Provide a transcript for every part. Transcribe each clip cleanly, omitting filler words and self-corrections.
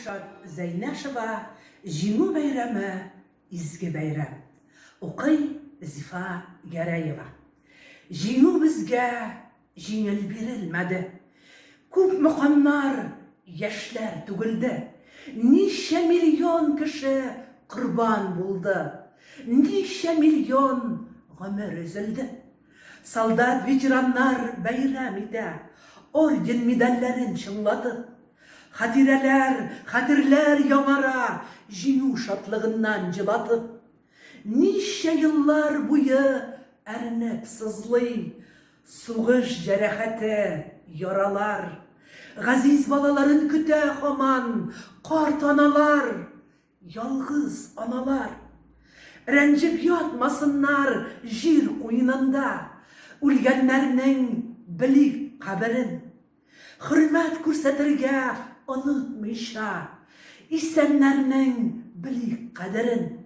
Gülşat Zeynəşova Jinu Beyrəmi izgi beyrəm. Oqay Zifa Gərəyeva. Jinu bizge jingil birilmedi. Күп muqamlar yaşlar tugildi. Nice milyon kişi kurban buldu. Nice milyon ömür üzüldü. Saldat vicranlar bayram ide. Orden medallerin çınladı. Hatirler yangara Jinu şatlığından cıladı. Nice yıllar boyu ernep sızlay. Soğuş cerahati, yaralar. Gaziz balaların küte haman, kart analar. Yalgız analar. Rencip yatmasınlar jir oyununda. Ulgenlerinin bilik kaberin. Hürmet kursetirge unutmayışa. İsenlerinin bilik kaderin.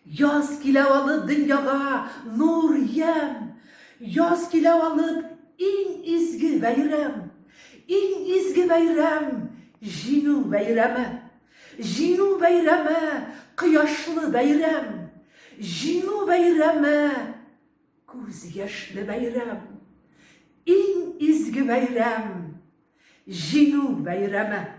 Yaz kilev alıp dünyaya nur yem. Yaz kilev alıp in izgi beyrem. İn izgi beyrem. Jinu beyreme. Jinu beyreme. Kıyaşlı beyrem. Jinu beyreme. Göz yaşlı beyrem. İn izgi beyrem. Jinu beyreme.